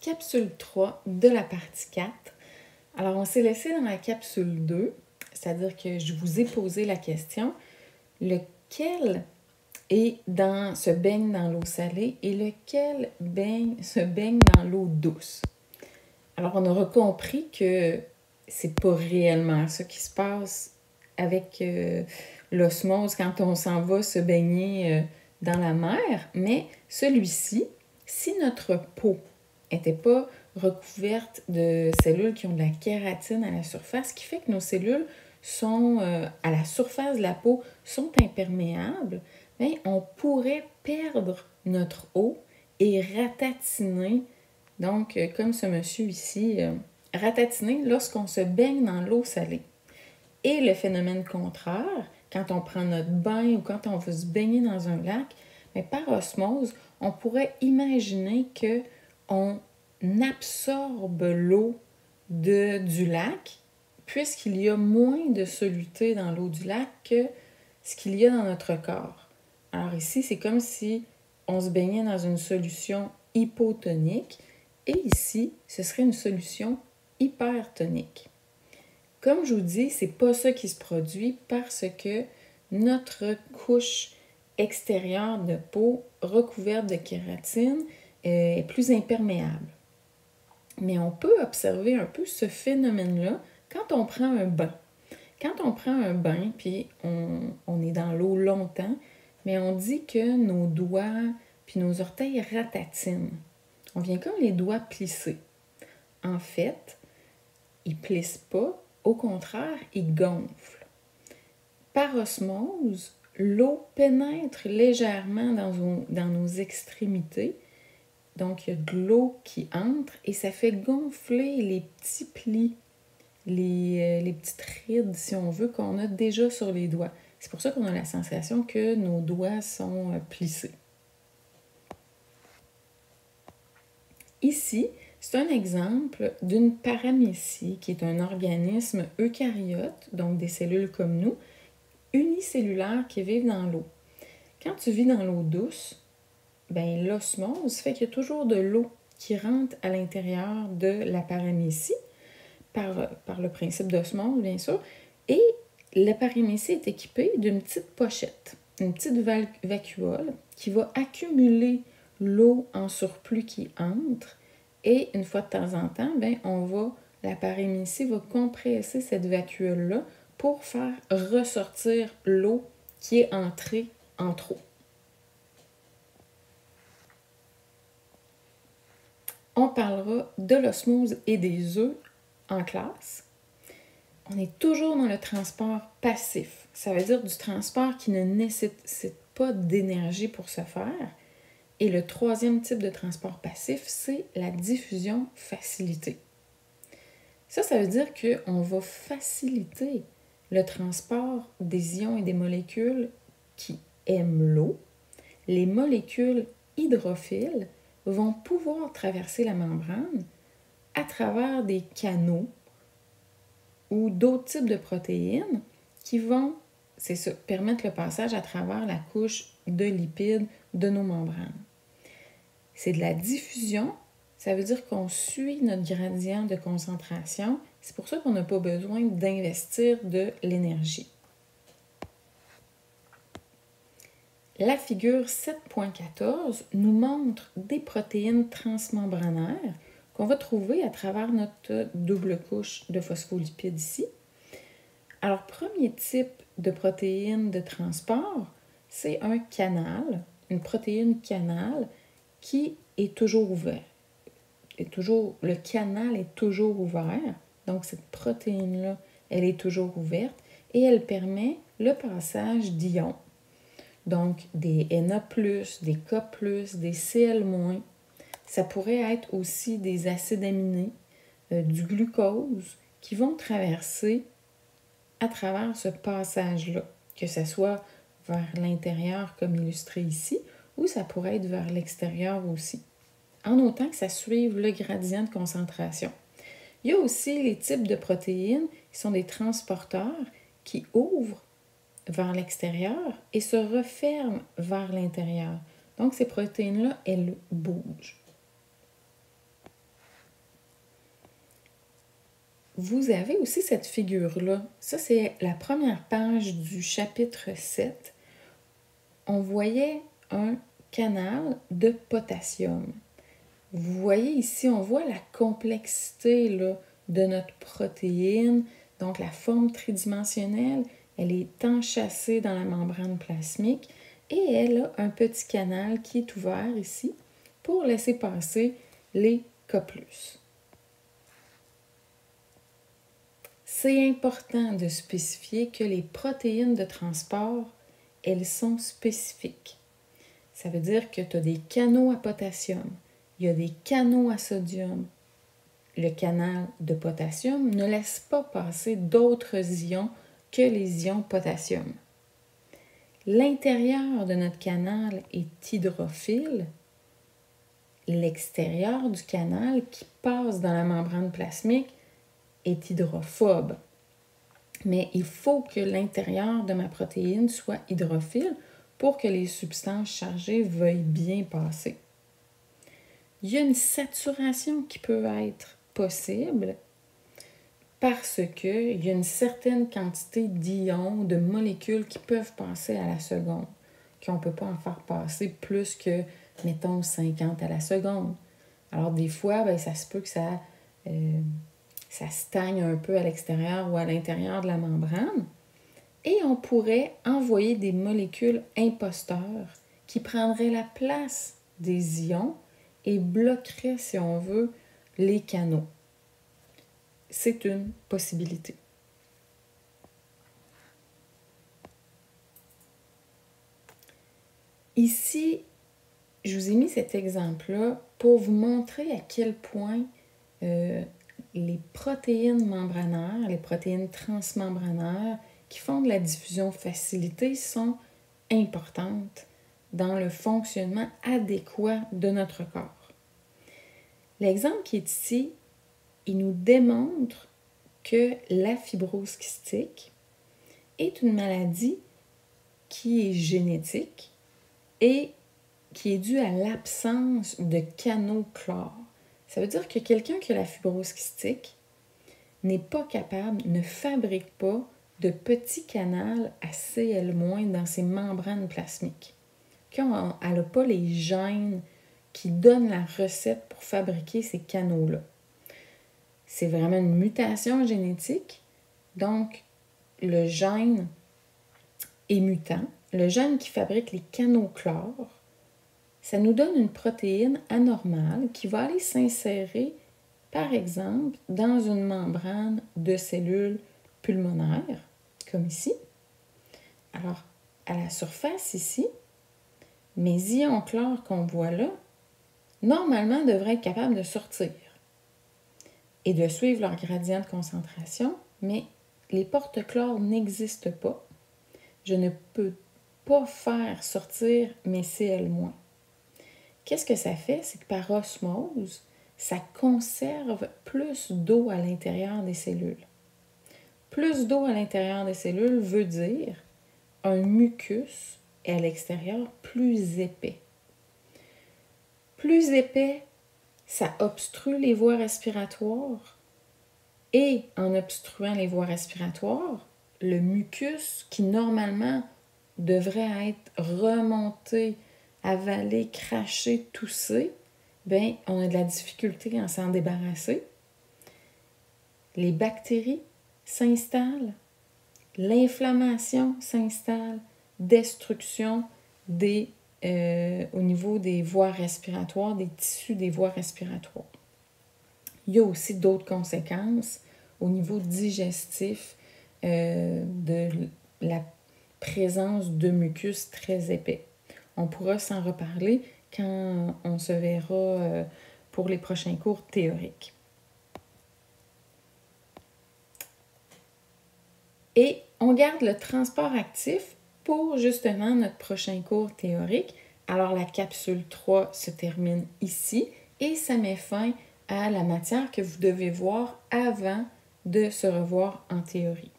capsule 3 de la partie 4. Alors, on s'est laissé dans la capsule 2, c'est-à-dire que je vous ai posé la question, lequel se baigne dans l'eau salée et lequel se baigne dans l'eau douce? Alors, on aura compris que c'est pas réellement ça qui se passe avec l'osmose quand on s'en va se baigner dans la mer, mais celui-ci, si notre peau n'était pas recouverte de cellules qui ont de la kératine à la surface, ce qui fait que nos cellules sont à la surface de la peau sont imperméables, bien, on pourrait perdre notre eau et ratatiner, donc comme ce monsieur ici, ratatiner lorsqu'on se baigne dans l'eau salée. Et le phénomène contraire, quand on prend notre bain ou quand on veut se baigner dans un lac, mais par osmose, on pourrait imaginer qu'on absorbe l'eau du lac, puisqu'il y a moins de soluté dans l'eau du lac que ce qu'il y a dans notre corps. Alors ici, c'est comme si on se baignait dans une solution hypotonique, et ici, ce serait une solution hypertonique. Comme je vous dis, c'est pas ça qui se produit parce que notre couche extérieure de peau recouverte de kératine est plus imperméable. Mais on peut observer un peu ce phénomène-là quand on prend un bain. Quand on prend un bain, puis on est dans l'eau longtemps, mais on dit que nos doigts puis nos orteils ratatinent. On vient comme les doigts plisser. En fait, ils plissent pas, au contraire, ils gonflent. Par osmose, l'eau pénètre légèrement dans nos extrémités. Donc, il y a de l'eau qui entre et ça fait gonfler les petits plis, les petites rides, si on veut, qu'on a déjà sur les doigts. C'est pour ça qu'on a la sensation que nos doigts sont plissés. Ici, c'est un exemple d'une paramécie, qui est un organisme eucaryote, donc des cellules comme nous, unicellulaires qui vivent dans l'eau. Quand tu vis dans l'eau douce, ben, l'osmose fait qu'il y a toujours de l'eau qui rentre à l'intérieur de la paramécie, par le principe d'osmose, bien sûr, et la paramécie est équipée d'une petite pochette, une petite vacuole qui va accumuler l'eau en surplus qui entre, et une fois de temps en temps, ben, la paramécie va compresser cette vacuole-là pour faire ressortir l'eau qui est entrée en trop. On parlera de l'osmose et des œufs en classe. On est toujours dans le transport passif. Ça veut dire du transport qui ne nécessite pas d'énergie pour se faire. Et le troisième type de transport passif, c'est la diffusion facilitée. Ça veut dire qu'on va faciliter le transport des ions et des molécules qui aiment l'eau. Les molécules hydrophiles vont pouvoir traverser la membrane à travers des canaux ou d'autres types de protéines qui vont, permettre le passage à travers la couche de lipides de nos membranes. C'est de la diffusion, ça veut dire qu'on suit notre gradient de concentration. C'est pour ça qu'on n'a pas besoin d'investir de l'énergie. La figure 7.14 nous montre des protéines transmembranaires qu'on va trouver à travers notre double couche de phospholipides ici. Alors, premier type de protéine de transport, c'est un canal, une protéine canal qui est toujours ouvert. Le canal est toujours ouvert, donc cette protéine-là, elle est toujours ouverte et elle permet le passage d'ions. Donc, des Na+, des K+, des Cl-. Ça pourrait être aussi des acides aminés, du glucose, qui vont traverser à travers ce passage-là, que ce soit vers l'intérieur comme illustré ici, ou ça pourrait être vers l'extérieur aussi, en autant que ça suive le gradient de concentration. Il y a aussi les types de protéines qui sont des transporteurs qui ouvrent vers l'extérieur et se referment vers l'intérieur. Donc, ces protéines-là, elles bougent. vous avez aussi cette figure-là. Ça, c'est la première page du chapitre 7. On voyait un canal de potassium. Vous voyez ici, on voit la complexité là, de notre protéine. Donc, la forme tridimensionnelle, elle est enchâssée dans la membrane plasmique et elle a un petit canal qui est ouvert ici pour laisser passer les K+. C'est important de spécifier que les protéines de transport, elles sont spécifiques. Ça veut dire que tu as des canaux à potassium, il y a des canaux à sodium. Le canal de potassium ne laisse pas passer d'autres ions que les ions potassium. L'intérieur de notre canal est hydrophile. L'extérieur du canal qui passe dans la membrane plasmique est hydrophobe. Mais il faut que l'intérieur de ma protéine soit hydrophile pour que les substances chargées veuillent bien passer. Il y a une saturation qui peut être possible parce qu'il y a une certaine quantité d'ions, de molécules qui peuvent passer à la seconde, qu'on ne peut pas en faire passer plus que, mettons, 50 à la seconde. Alors, des fois, ça se peut que ça stagne un peu à l'extérieur ou à l'intérieur de la membrane. Et on pourrait envoyer des molécules imposteurs qui prendraient la place des ions et bloqueraient, si on veut, les canaux. C'est une possibilité. Ici, je vous ai mis cet exemple-là pour vous montrer à quel point les protéines membranaires, les protéines transmembranaires qui font de la diffusion facilitée sont importantes dans le fonctionnement adéquat de notre corps. L'exemple qui est ici, il nous démontre que la fibrose kystique est une maladie qui est génétique et qui est due à l'absence de canaux chlore. Ça veut dire que quelqu'un qui a la fibrose kystique n'est pas capable, ne fabrique pas de petits canaux à Cl- dans ses membranes plasmiques. Elle n'a pas les gènes qui donnent la recette pour fabriquer ces canaux-là. C'est vraiment une mutation génétique. Donc, le gène est mutant. Le gène qui fabrique les canaux chlore, ça nous donne une protéine anormale qui va aller s'insérer, par exemple, dans une membrane de cellules pulmonaires, comme ici. Alors, à la surface ici, mes ions chlore qu'on voit là, normalement, devraient être capables de sortir et de suivre leur gradient de concentration, mais les porte-chlore n'existent pas. Je ne peux pas faire sortir mes Cl-. Qu'est-ce que ça fait? C'est que par osmose, ça conserve plus d'eau à l'intérieur des cellules. Plus d'eau à l'intérieur des cellules veut dire un mucus et à l'extérieur plus épais. Plus épais, ça obstrue les voies respiratoires et en obstruant les voies respiratoires, le mucus qui normalement devrait être remonté, avalé, craché, toussé, bien, on a de la difficulté à s'en débarrasser. Les bactéries s'installent, l'inflammation s'installe, destruction au niveau des voies respiratoires, des tissus des voies respiratoires. Il y a aussi d'autres conséquences au niveau digestif de la présence de mucus très épais. On pourra s'en reparler quand on se verra pour les prochains cours théoriques. Et on garde le transport actif pour justement notre prochain cours théorique. Alors la capsule 3 se termine ici et ça met fin à la matière que vous devez voir avant de se revoir en théorie.